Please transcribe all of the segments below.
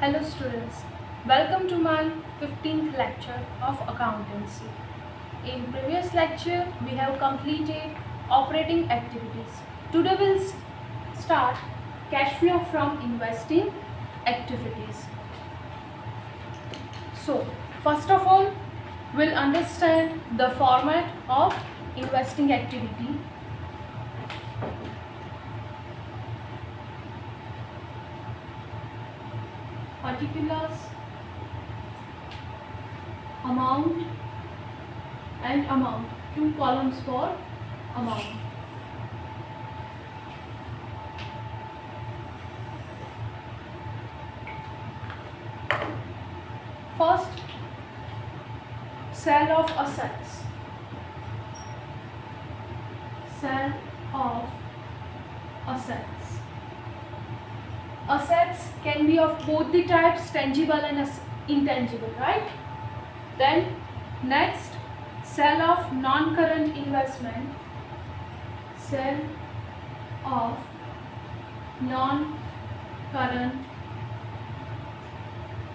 Hello students, welcome to my 15th lecture of accountancy. In previous lecture, we have completed operating activities. Today we'll start cash flow from investing activities. So, first of all, we'll understand the format of investing activity. Particulars, amount and amount, two columns for amount. First, sale of assets. Sale of assets. Assets can be of both the types, tangible and intangible, right? Then next, sale of non-current investment. Sale of non-current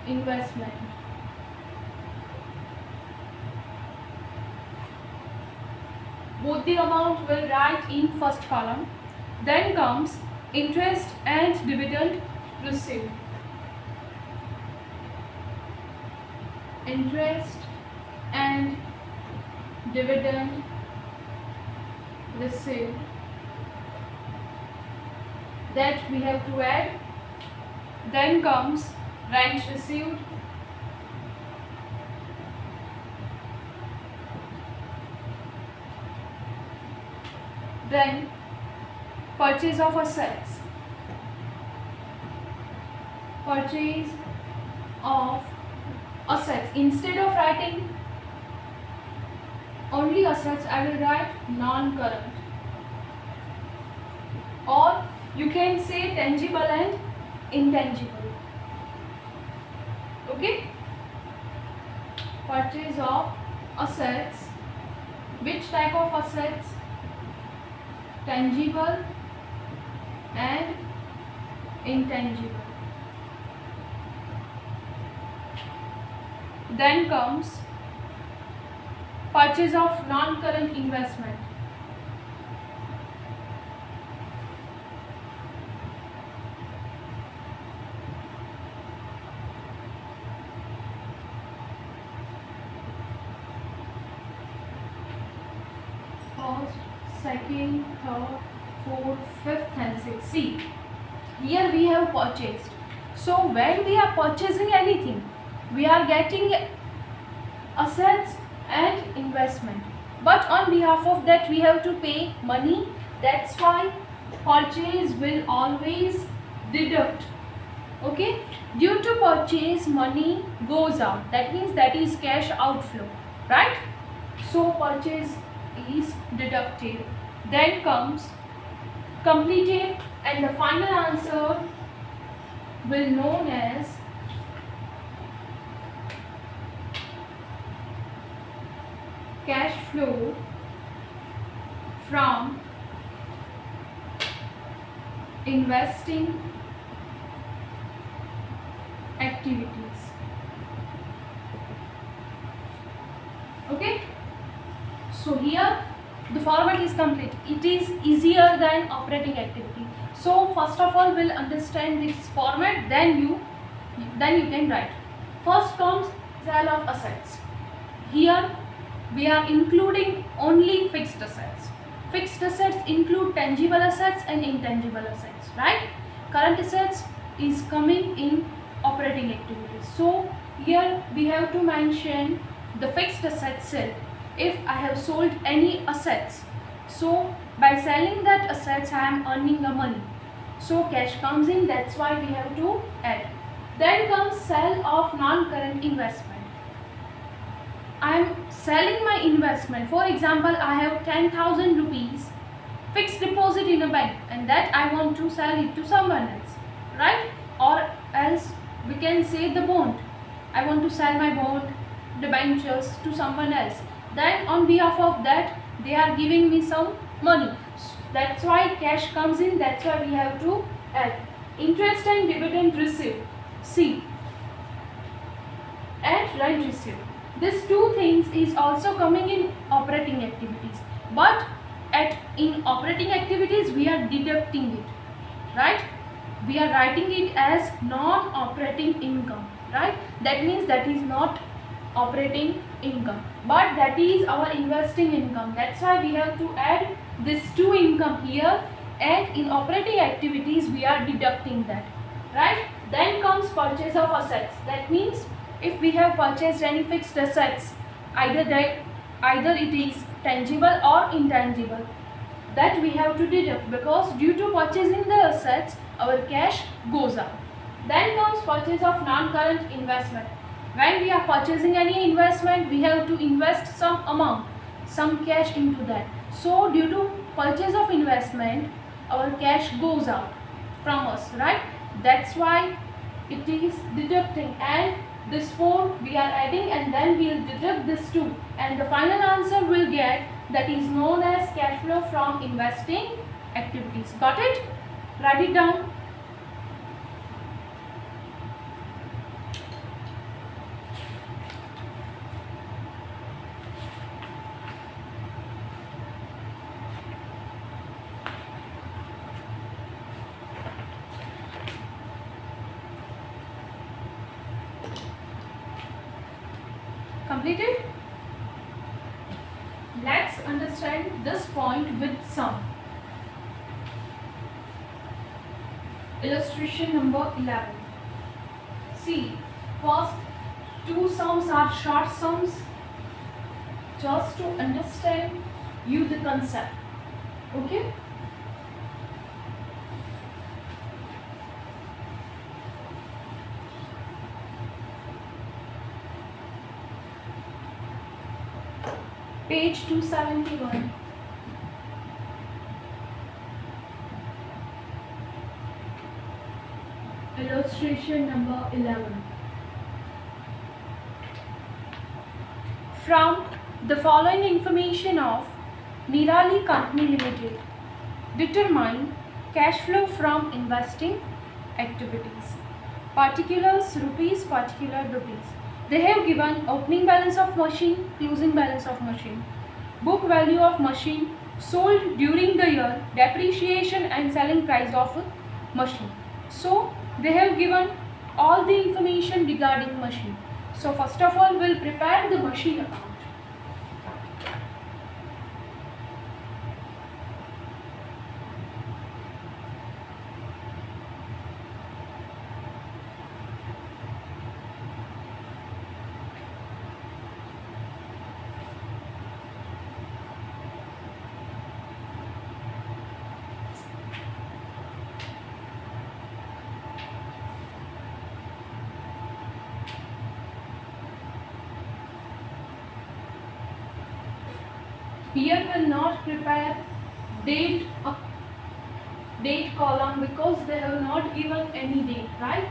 investment. Both the amount will write in first column. Then comes interest and dividend received. Interest and dividend received, that we have to add. Then comes rent received. Then purchase of assets. Purchase of assets. Instead of writing only assets, I will write non-current. Or you can say tangible and intangible. Okay? Purchase of assets. Which type of assets? Tangible and intangible. Then comes purchase of non-current investment. First, second, third, fourth, fifth and sixth. See, here we have purchased. So when we are purchasing anything, we are getting assets and investment. But on behalf of that, we have to pay money. That's why purchase will always deduct. Okay? Due to purchase, money goes out. That means that is cash outflow. Right? So purchase is deducted. Then comes completed, and the final answer will known as cash flow from investing activities. Okay? So here the format is complete. It is easier than operating activity. So first of all, we'll understand this format, then you can write. First comes sale of assets. Here we are including only fixed assets. Fixed assets include tangible assets and intangible assets, right? Current assets is coming in operating activities. So here we have to mention the fixed asset sale. If I have sold any assets, so by selling that assets I am earning the money. So cash comes in, that's why we have to add. Then comes sale of non-current investment. I am selling my investment. For example, I have 10,000 rupees fixed deposit in a bank, and that I want to sell it to someone else, right? Or else we can say the bond. I want to sell my bond, debentures to someone else. Then on behalf of that, they are giving me some money. That's why cash comes in, that's why we have to add. Interest and dividend received. See, These two things is also coming in operating activities, but in operating activities we are deducting it, right? We are writing it as non-operating income, right? That means that is not operating income, but that is our investing income. That's why we have to add this two income here, and in operating activities we are deducting that, right? Then comes purchase of assets. That means if we have purchased any fixed assets, either it is tangible or intangible, that we have to deduct, because due to purchasing the assets our cash goes up. Then comes purchase of non-current investment. When we are purchasing any investment, we have to invest some amount, some cash into that. So due to purchase of investment our cash goes out from us, right? That's why it is deducting, and this 4 we are adding, and then we will deduct this 2, and the final answer will get, that is known as cash flow from investing activities. Got it? Write it down. Completed? Let's understand this point with sum. Illustration number 11. See, first two sums are short sums, just to understand you the concept. Okay? Page 271. Illustration number 11. From the following information of Nirali Company Limited, determine cash flow from investing activities. Particulars rupees, particular rupees. They have given opening balance of machine, closing balance of machine, book value of machine, sold during the year, depreciation and selling price of machine. So they have given all the information regarding machine. So first of all we'll prepare the machine account. Here will not prepare date column because they have not given any date, right?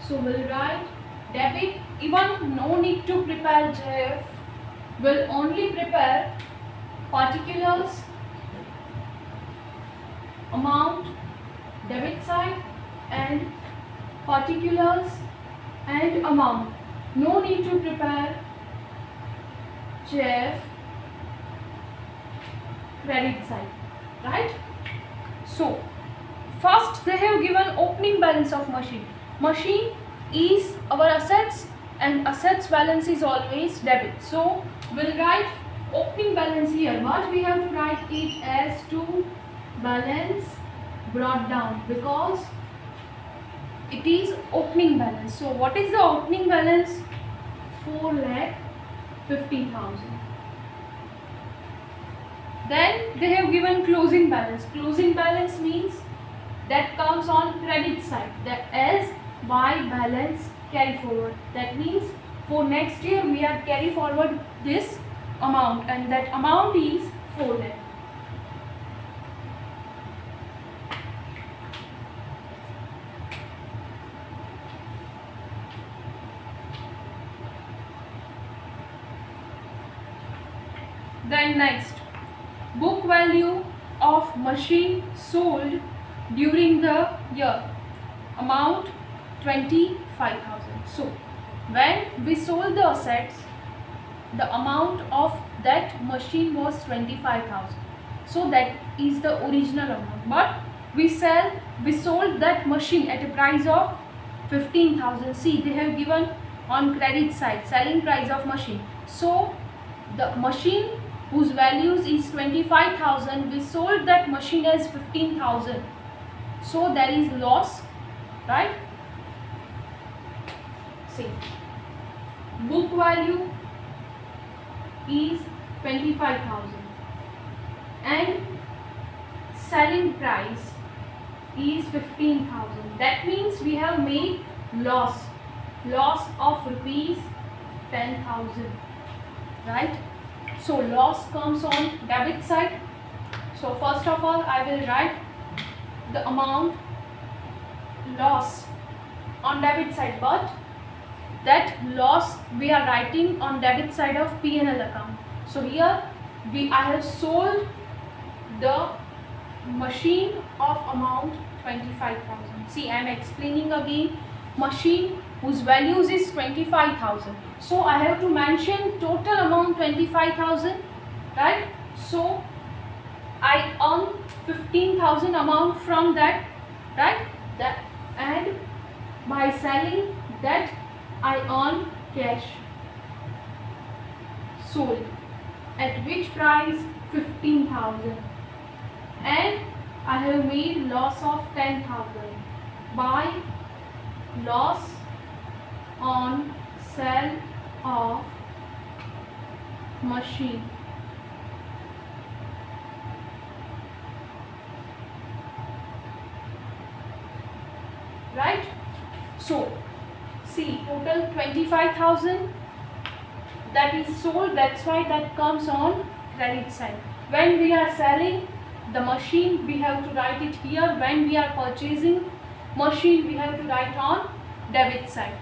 So we'll write debit. Even no need to prepare JF. Will only prepare particulars, amount, debit side, and particulars and amount. No need to prepare JF, credit side, right? So first they have given opening balance of machine. Machine is our assets, and assets balance is always debit. So we'll write opening balance here, but we have to write it as to balance brought down because it is opening balance. So what is the opening balance? 4,50,000. Then they have given closing balance. Closing balance means that comes on credit side, that as by balance carry forward. That means for next year we are carry forward this amount, and that amount is 4 lakh. Then next, book value of machine sold during the year, amount 25,000. So when we sold the assets, the amount of that machine was 25,000. So that is the original amount. But we sold that machine at a price of 15,000. See, they have given on credit side selling price of machine. So the machine whose values is 25,000, we sold that machine as 15,000. So there is loss, right? See, book value is 25,000 and selling price is 15,000. That means we have made loss of rupees 10,000, right? So loss comes on debit side. So first of all, I will write the amount loss on debit side, but that loss we are writing on debit side of P&L account. So here I have sold the machine of amount 25,000. See, I am explaining again, machine whose values is 25,000. So I have to mention total amount 25,000, right? So I earn 15,000 amount from that, right? That, and by selling that I earn cash sold at which price 15,000, and I have made loss of 10,000 by loss on sale of machine. Right? So see, total 25,000 that is sold, that's why that comes on credit side. When we are selling the machine, we have to write it here. When we are purchasing machine, we have to write on debit side.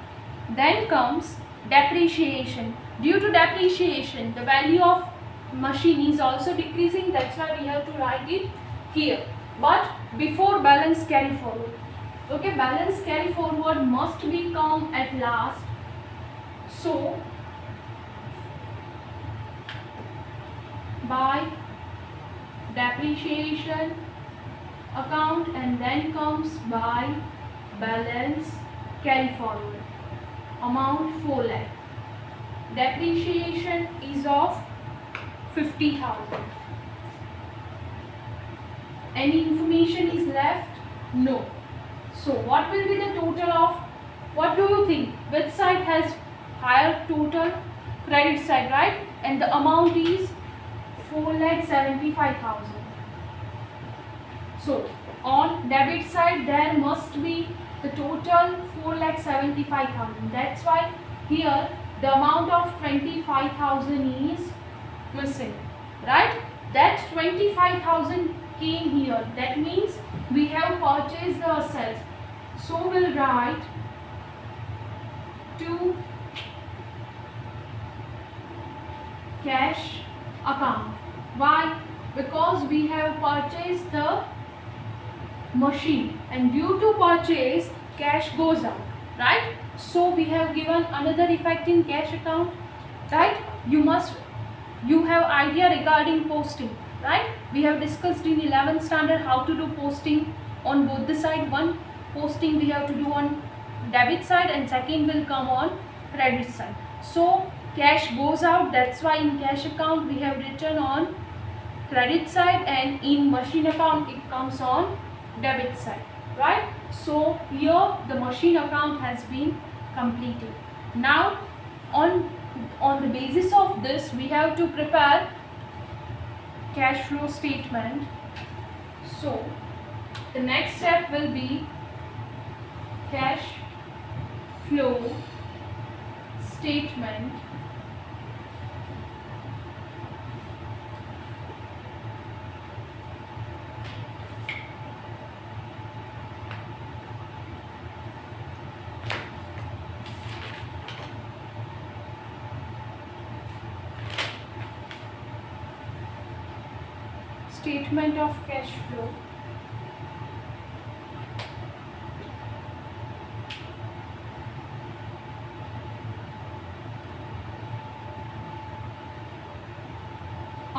Then comes depreciation. Due to depreciation, the value of machine is also decreasing, that's why we have to write it here. But before balance carry forward, okay, balance carry forward must be come at last. So by depreciation account, and then comes by balance carry forward amount 4 lakh. Depreciation is of 50,000. Any information is left? No. So what will be the total of, what do you think, which side has higher total? Credit side, right? And the amount is 4,75,000. So on debit side there must be the total 4,75,000. That's why here the amount of 25,000 is missing, right? That 25,000 came here. That means we have purchased the assets. So we'll write to cash account. Why? Because we have purchased the machine, and due to purchase cash goes out, right? So we have given another effect in cash account, right? You have idea regarding posting, right? We have discussed in 11th standard how to do posting on both the side. One posting we have to do on debit side, and second will come on credit side. So cash goes out, that's why in cash account we have written on credit side, and in machine account it comes on debit side, right? So here the machine account has been completed. Now on the basis of this we have to prepare cash flow statement. So the next step will be cash flow statement. Statement of cash flow.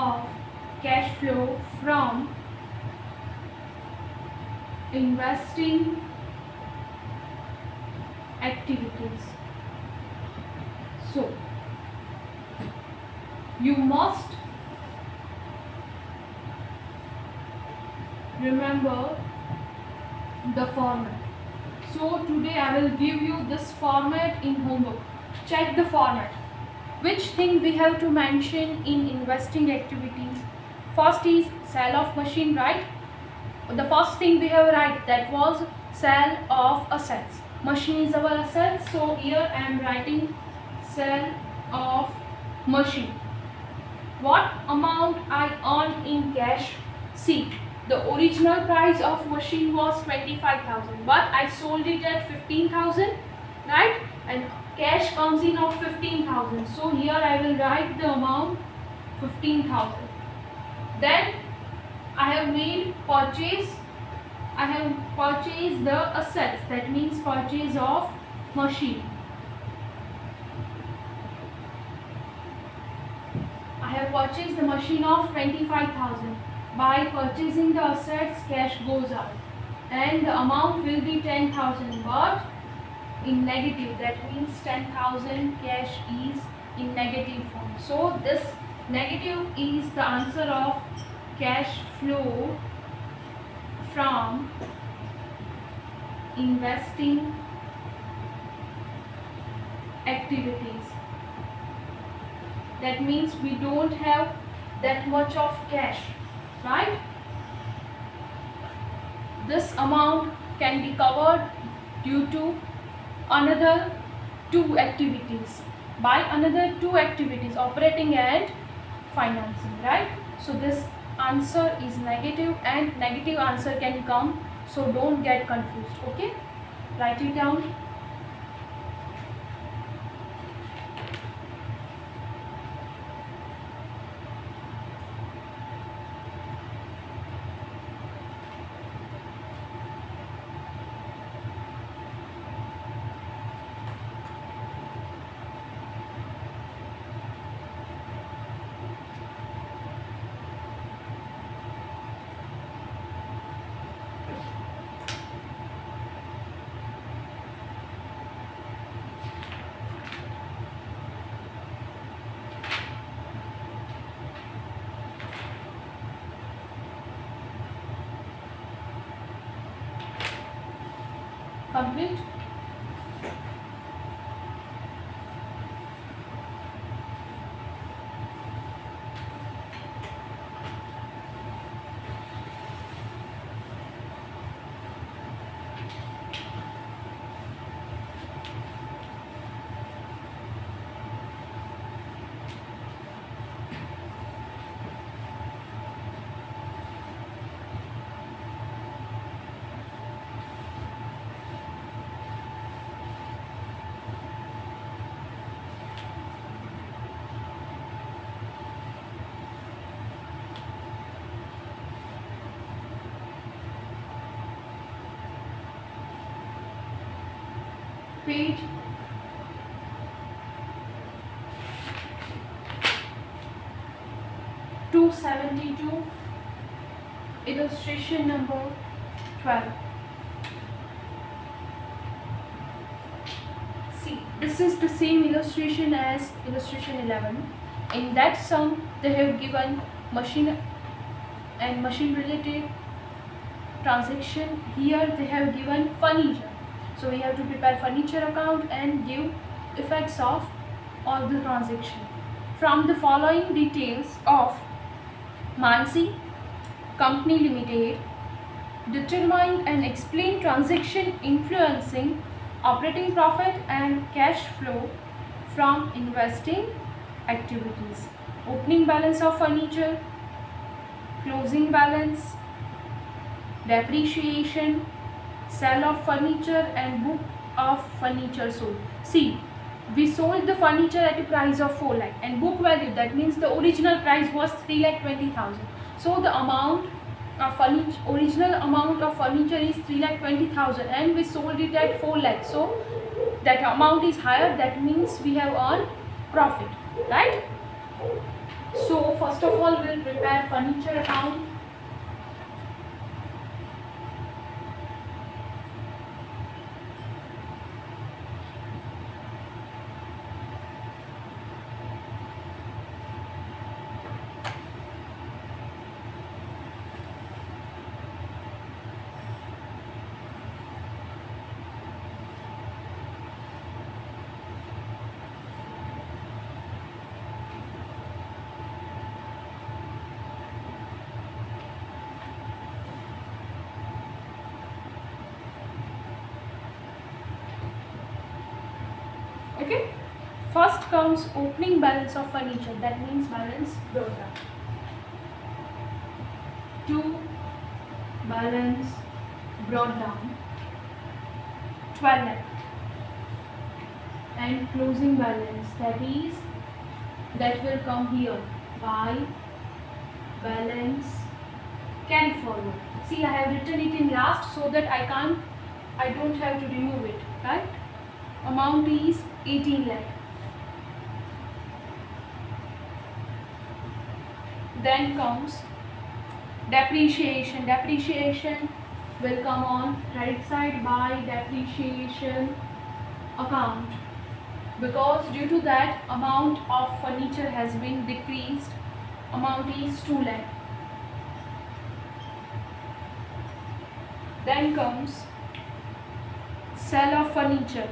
of cash flow from investing activities. So you must remember the format. So today I will give you this format in homework. Check the format. Which thing we have to mention in investing activities? First is sale of machine, right? The first thing we have write, that was sale of assets. Machine is our asset, so here I am writing sale of machine. What amount I earn in cash? See, the original price of machine was 25,000, but I sold it at 15,000, right? And cash comes in of 15,000. So here I will write the amount 15,000. Then I have made purchase. I have purchased the assets. That means purchase of machine. I have purchased the machine of 25,000. By purchasing the assets, cash goes out, and the amount will be 10,000, but in negative. That means 10,000 cash is in negative form. So this negative is the answer of cash flow from investing activities. That means we don't have that much of cash, right? This amount can be covered due to another two activities, by another two activities, operating and financing, right? So this answer is negative, and negative answer can come, so don't get confused. Okay, write it down. Complete. Page 272, illustration number 12. See, this is the same illustration as illustration 11. In that sum, they have given machine and machine related transaction. Here they have given furniture. So we have to prepare furniture account and give effects of all the transaction. From the following details of Mansi Company Limited, determine and explain transaction influencing operating profit and cash flow from investing activities. Opening balance of furniture, closing balance, depreciation, sale of furniture, and book of furniture sold. See, we sold the furniture at a price of 4 lakh and book value, that means the original price was 3,20,000. So the amount of furniture, original amount of furniture is 3,20,000 and we sold it at 4 lakh. So that amount is higher, that means we have earned profit, right? So first of all, we'll prepare furniture account. Okay. First comes opening balance of furniture. That means balance brought down. To balance brought down 12 lakh. And closing balance, that will come here by balance carry forward. See, I have written it in last so that I don't have to remove it, right? Amount is 18 lakh. Then comes depreciation. Depreciation will come on right side by depreciation account, because due to that amount of furniture has been decreased. Amount is 2 lakh. Then comes sale of furniture.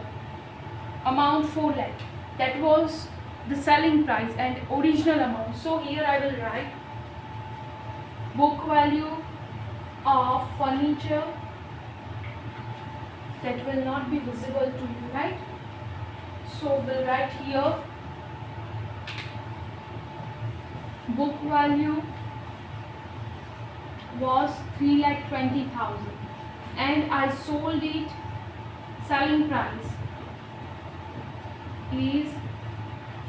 Amount 4 lakh. That was the selling price and original amount. So here I will write book value of furniture. That will not be visible to you, right? So we'll write here book value was 3,20,000 and I sold it, selling price is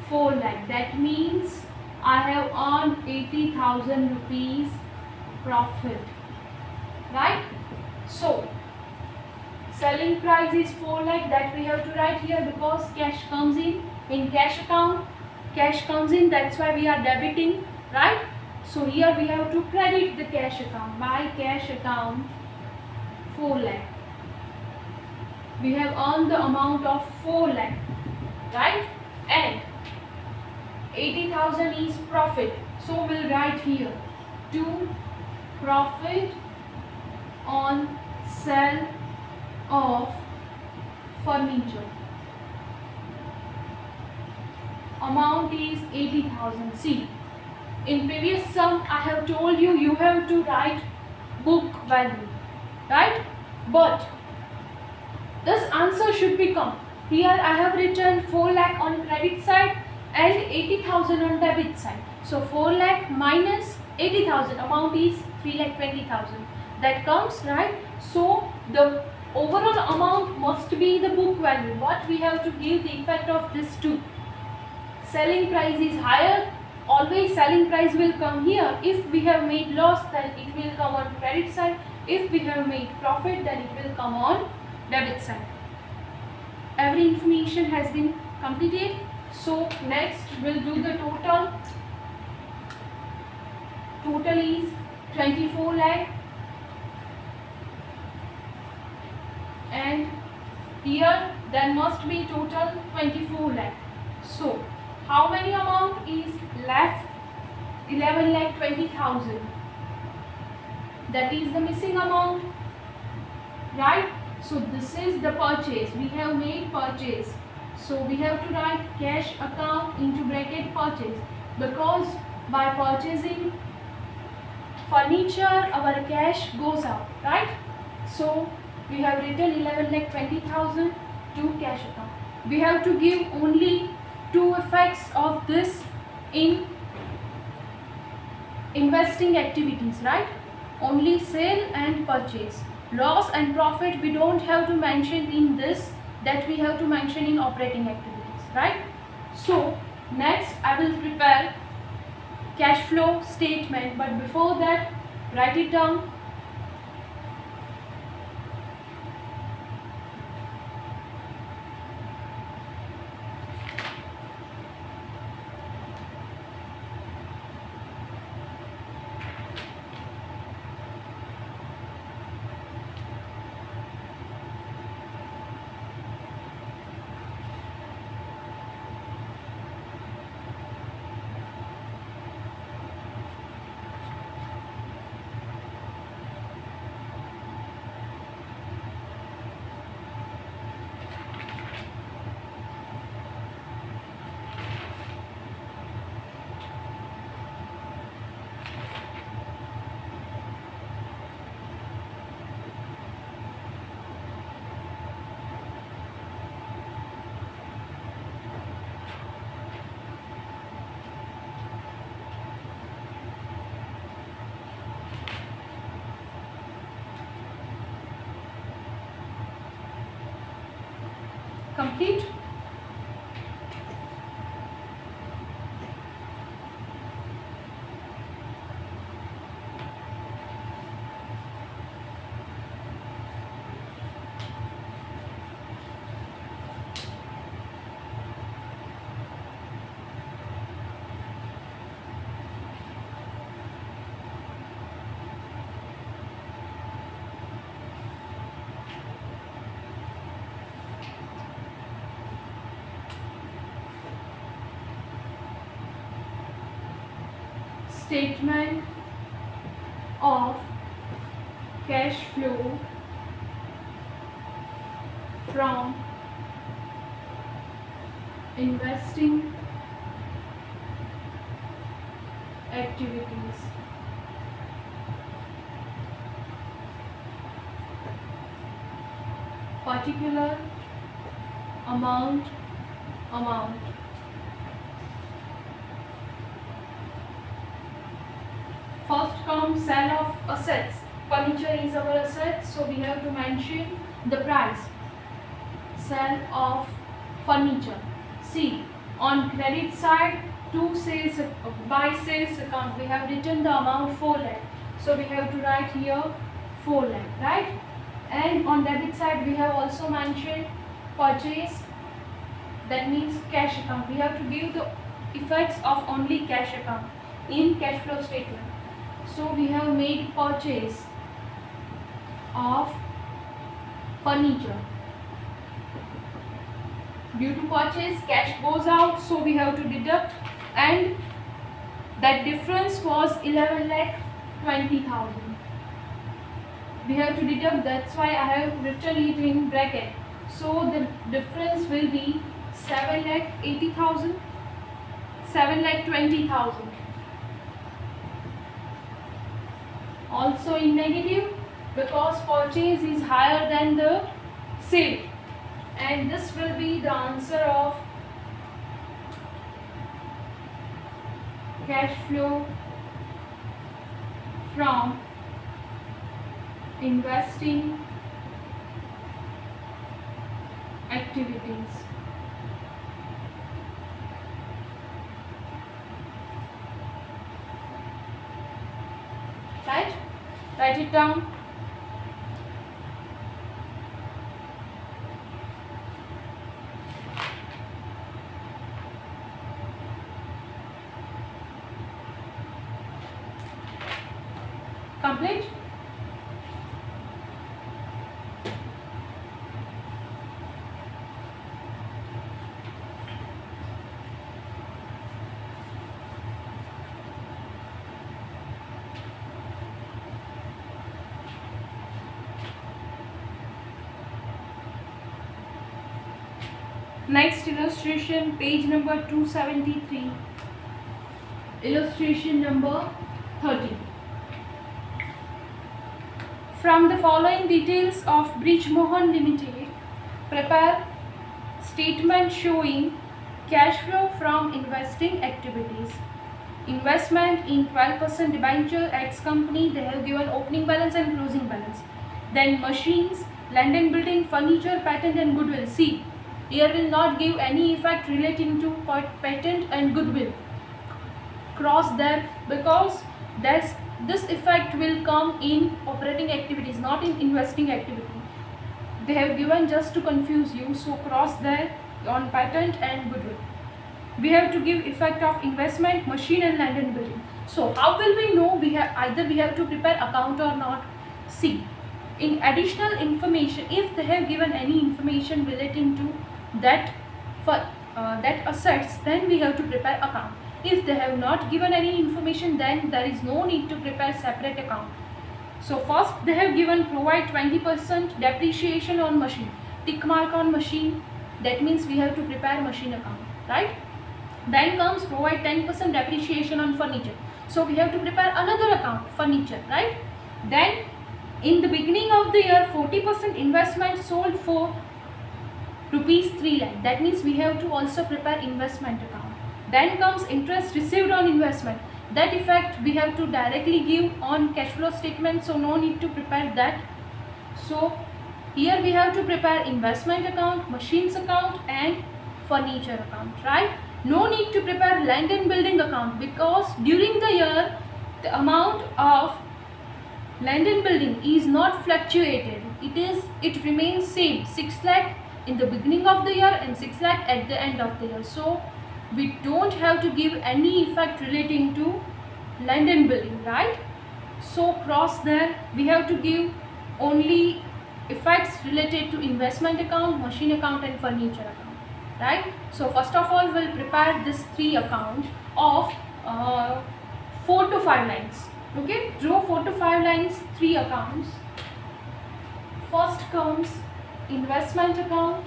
4 lakh. That means I have earned 80,000 rupees profit, right? So selling price is 4 lakh, that we have to write here because cash comes in cash account. Cash comes in, that's why we are debiting, right? So here we have to credit the cash account by cash account 4 lakh. We have earned the amount of 4 lakh, right? And 80,000 is profit. So we'll write here to profit on sale of furniture. Amount is 80,000. See, in previous sum I have told you have to write book value, right? But this answer should become, here I have written 4 lakh on credit side and 80,000 on debit side. So 4 lakh minus 80,000, amount is 3,20,000. That comes, right? So the overall amount must be the book value. What we have to give the effect of this to. Selling price is higher, always selling price will come here. If we have made loss, then it will come on credit side. If we have made profit, then it will come on debit side. Every information has been completed. So next we'll do the total. Total is 24 lakh. And here there must be total 24 lakh. So how many amount is left? 11,20,000. That is the missing amount, right? So this is the purchase. We have made purchase. So we have to write cash account into bracket purchase, because by purchasing furniture our cash goes out, right? So we have written 11,20,000 to cash account. We have to give only two effects of this in investing activities, right? Only sale and purchase. Loss and profit we don't have to mention in this, that we have to mention in operating activities, right? So next I will prepare cash flow statement, but before that write it down. complete. Statement of cash flow from investing activities. Particular amount. First comes sale of assets. Furniture is our asset, so we have to mention the price. Sale of furniture. See, on credit side, by sales account, we have written the amount 4 lakh. So we have to write here 4 lakh, right? And on debit side, we have also mentioned purchase. That means cash account. We have to give the effects of only cash account in cash flow statement. So we have made purchase of furniture. Due to purchase, cash goes out, so we have to deduct, and that difference was 11,20,000. We have to deduct, that's why I have written it in bracket. So the difference will be 7,80,000, 7,20,000. Also in negative, because purchase is higher than the sale, and this will be the answer of cash flow from investing activities. Right? Write it down. Complete. Next illustration, page number 273. Illustration number 30. From the following details of Brijmohan Limited, prepare statement showing cash flow from investing activities. Investment in 12% debenture ex company, they have given opening balance and closing balance. Then machines, land and building, furniture, patent and goodwill. See, here will not give any effect relating to patent and goodwill. Cross them, because this effect will come in operating activities, not in investing activity. They have given just to confuse you, so cross there on patent and goodwill. We have to give effect of investment, machine and land and building. So how will we know we have to prepare account or not? See, in additional information, if they have given any information relating to that assets, then we have to prepare account. If they have not given any information, then there is no need to prepare separate account. So first they have given provide 20% depreciation on machine, tick mark on machine, that means we have to prepare machine account, right? Then comes provide 10% depreciation on furniture, so we have to prepare another account, furniture, right? Then in the beginning of the year, 40% investment sold for rupees 3 lakh, that means we have to also prepare investment account. Then comes interest received on investment, that effect we have to directly give on cash flow statement, so no need to prepare that. So Here we have to prepare investment account, machines account and furniture account, right? No need to prepare land and building account, because during the year the amount of land and building is not fluctuated. It remains same, 6 lakh in the beginning of the year and 6 lakh at the end of the year. So we don't have to give any effect relating to land and building, right? So cross there. We have to give only effects related to investment account, machine account and furniture account, right? So first of all we'll prepare this 3 accounts of 4 to 5 lines. Okay, draw 4 to 5 lines, 3 accounts. First comes investment account,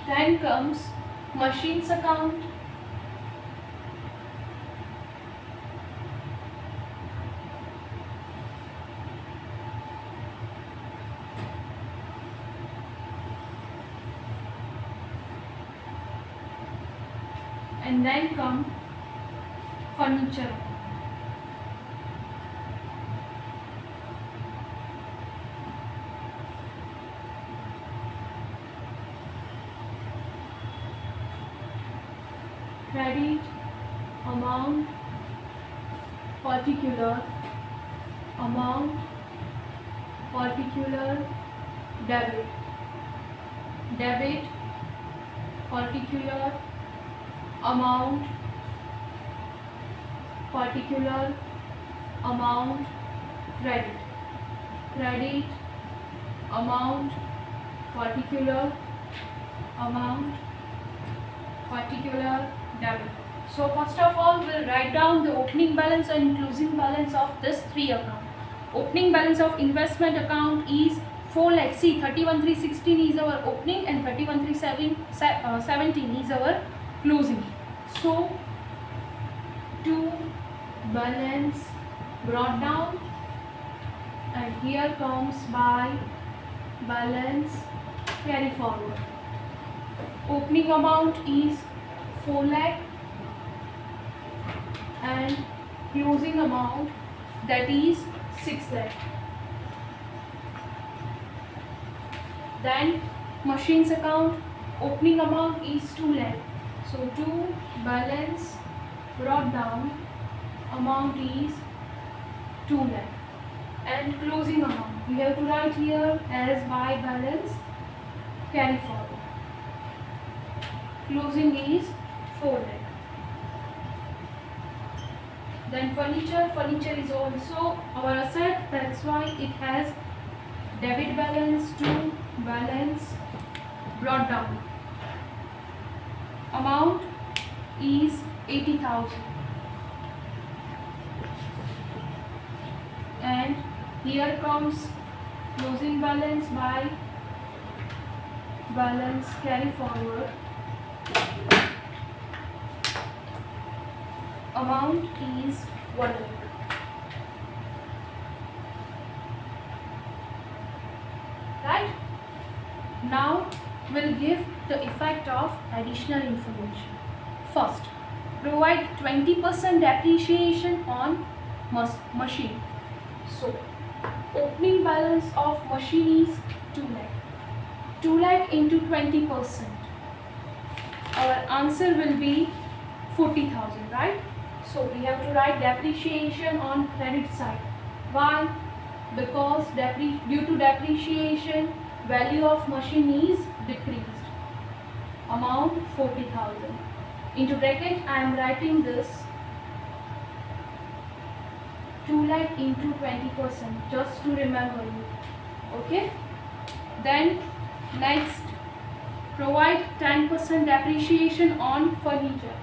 then comes machines account, and then come furniture account. Credit, amount, particular, amount, particular, debit, debit, particular, amount, particular, amount, credit, credit, amount, particular, amount, particular, debit. So first of all we'll write down the opening balance and closing balance of this 3 account. Opening balance of investment account is 4 lakh. See, 31,316 is our opening and 31,317 is our closing. So to balance brought down, and here comes by balance carry forward. Opening amount is 4 lakh and closing amount, that is 6 lakh. Then machines account, opening amount is 2 lakh. So to balance brought down, amount is 2 lakh and closing amount we have to write here as by balance carry forward. Closing is 4 lakh. Then furniture is also our asset, that's why it has debit balance to balance brought down. Amount is 80,000 and here comes closing balance by balance carry forward. Amount is 1 lakh. Right? Now we'll give the effect of additional information. First, provide 20% depreciation on machine. So, opening balance of machine is 2 lakh. 2 lakh into 20%. Our answer will be 40,000, right? So we have to write depreciation on credit side. Why? Because due to depreciation, value of machine is decreased. Amount 40,000. Into bracket I am writing this 2 lakh into 20% just to remember you. Okay? Then next, provide 10% depreciation on furniture.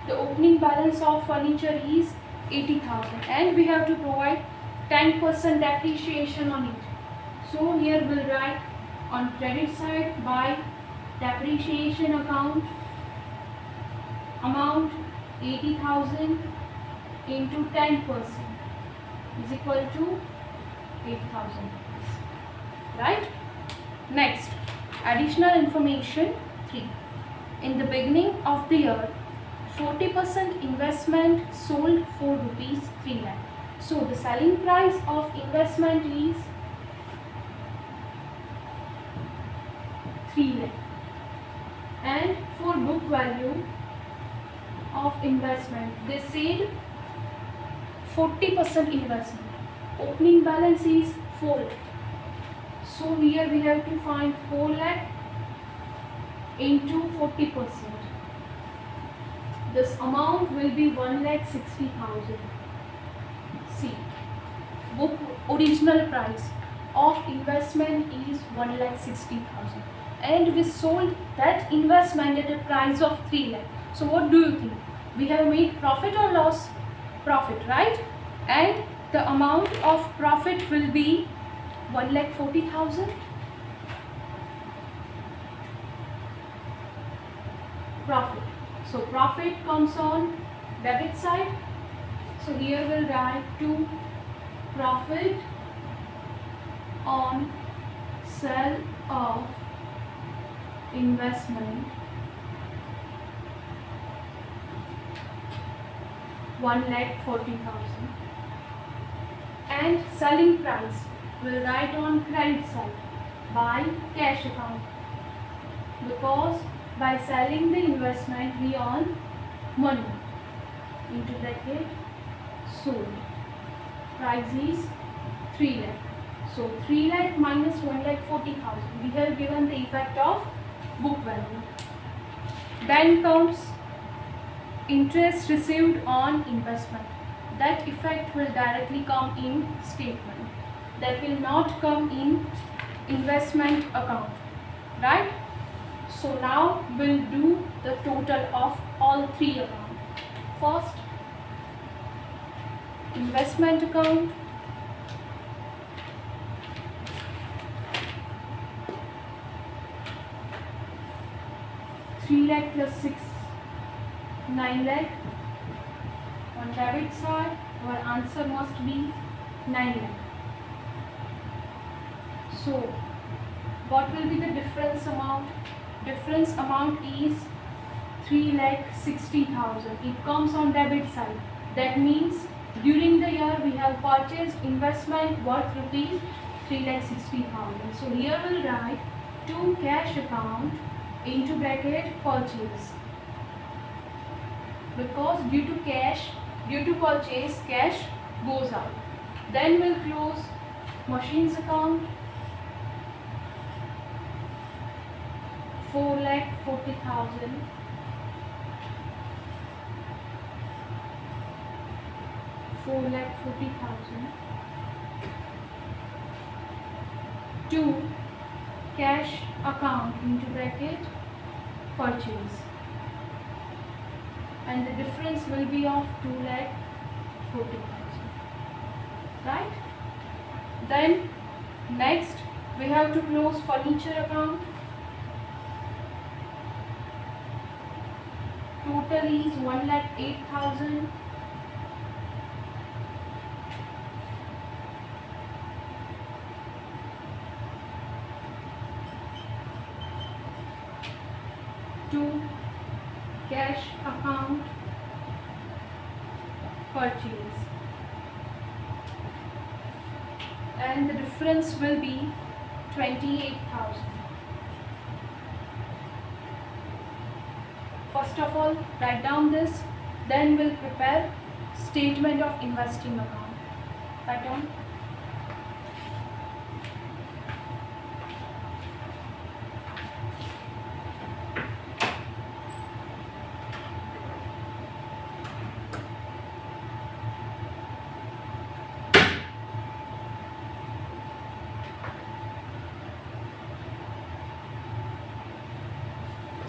The opening balance of furniture is 80,000 and we have to provide 10% depreciation on it. So here we'll write on credit side by depreciation account amount 80,000 into 10% is equal to 8,000, right? Next, additional information 3. In the beginning of the year, 40% investment sold for rupees 3 lakh. So the selling price of investment is 3 lakh, and for book value of investment they said 40% investment. Opening balance is 4 lakh. So here we have to find 4 lakh into 40%. This amount will be 1,60,000. See, book original price of investment is 1,60,000, and we sold that investment at a price of 3 lakh. So what do you think? We have made profit or loss? Profit, right? And the amount of profit will be 1,40,000. Profit. So profit comes on debit side. So here we'll write to profit on sale of investment 1,40,000, and selling price we'll write on credit side by cash account, because by selling the investment we earn money, into bracket sold. Price is 3 lakh. So 3 lakh minus 1,40,000. We have given the effect of book value. Then comes interest received on investment. That effect will directly come in statement. That will not come in investment account, right? So now we'll do the total of all three accounts. First, investment account, (3 lakh plus 6, 9 lakh). On debit side, our answer must be 9 lakh. So, what will be the difference amount? Difference amount is 3,60,000. It comes on debit side. That means during the year we have purchased investment worth rupees 3,60,000. So here we'll write to cash account into bracket purchase, because due to purchase cash goes out. Then we'll close machines account 4,40,000. To cash account into bracket purchase, and the difference will be of 2,40,000, right? Then next we have to close furniture account. Total is 1,08,000. To cash account purchase, and the difference will be 28,000. First of all, write down this, then we'll prepare statement of investing account. Write down.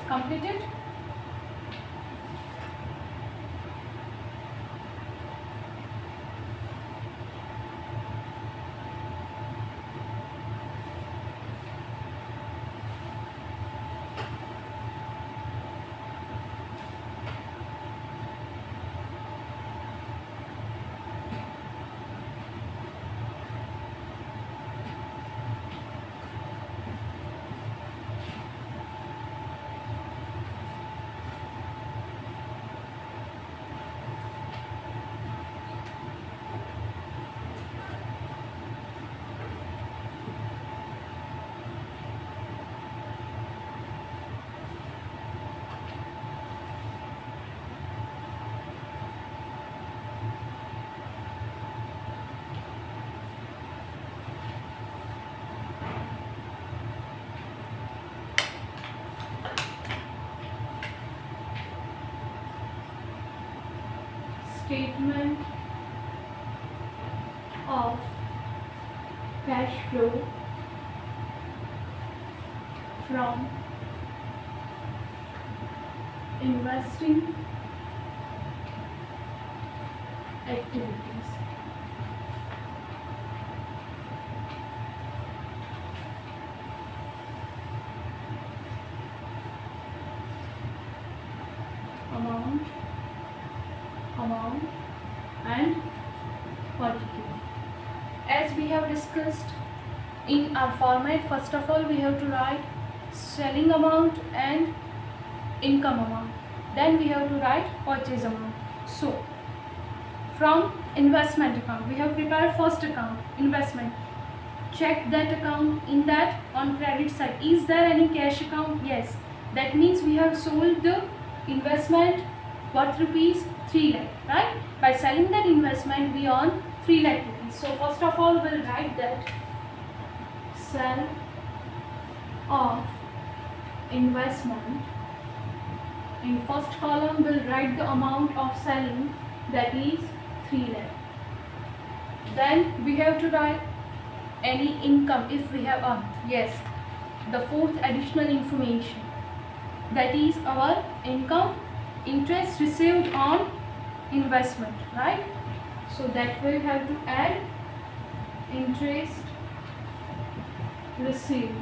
Completed? statement of cash flow from investing activities. Amount and particular. As we have discussed in our format, first of all we have to write selling amount and income amount, then we have to write purchase amount. So from investment account we have prepared first account, investment. Check that account. In that, on credit side, is there any cash account? Yes, that means we have sold the investment worth rupees 3 lakh, right? By selling that investment we earn 3 lakh rupees. So first of all we'll write that sell of investment. In first column we'll write the amount of selling, that is 3 lakh. Then we have to write any income if we have earned. Yes, the fourth additional information, that is our income, interest received on investment, right? So that we have to add interest received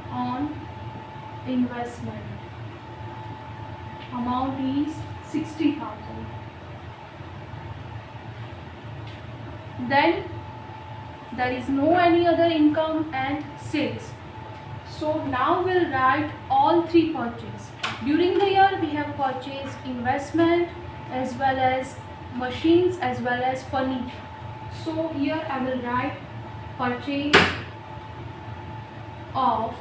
on investment. Amount is 60,000. Then there is no any other income and sales. So now we'll write all three purchases. During the year we have purchased investment as well as machines as well as furniture. So here I will write purchase of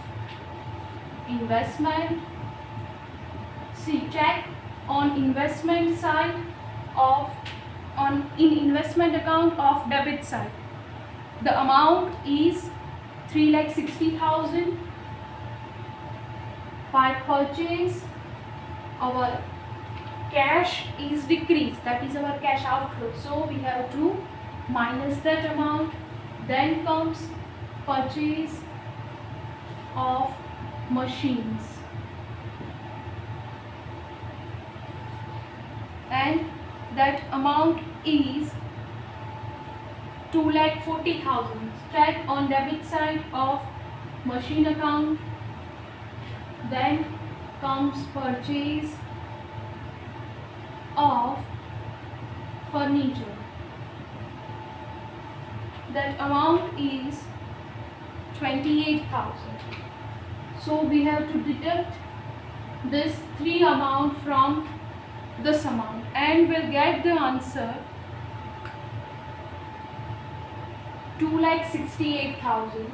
investment. See, check on investment side of in investment account of debit side. The amount is 3,60,000. By purchase, our cash is decreased, that is our cash outflow. So we have to minus that amount. Then comes purchase of machines, and that amount is 2,40,000. Check on debit side of machine account. Then comes purchase of furniture. That amount is 28,000. So we have to deduct this three amount from this amount and we'll get the answer 2,68,000.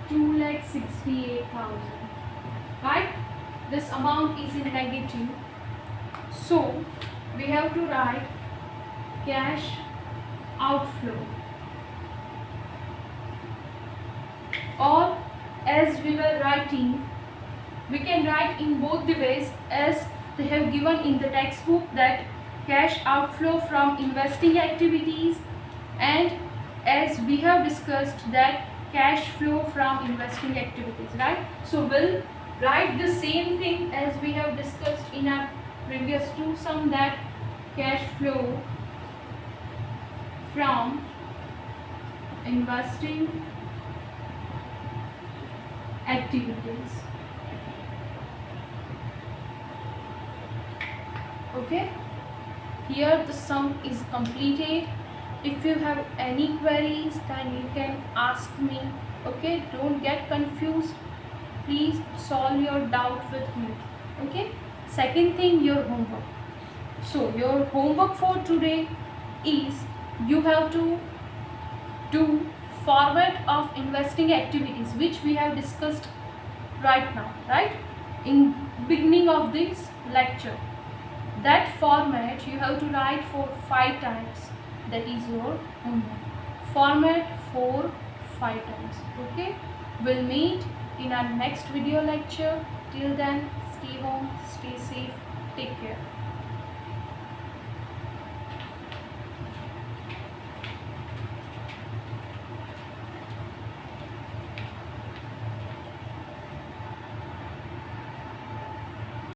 2,68,000. Right? This amount is in negative. So we have to write cash outflow, or as we were writing, we can write in both the ways as they have given in the textbook, that cash outflow from investing activities, and as we have discussed that cash flow from investing activities, right? So we'll write the same thing as we have discussed in our previous two sum, that cash flow from investing activities. Okay, here the sum is completed. If you have any queries, then you can ask me. Okay, don't get confused. Please solve your doubt with me. Okay, second thing, your homework. So your homework for today is you have to do format of investing activities, which we have discussed right now, right, in beginning of this lecture. That format you have to write for 5 times. That is your homework. Format for 5 times. Okay, we'll meet in our next video lecture. Till then, stay home, stay safe, take care.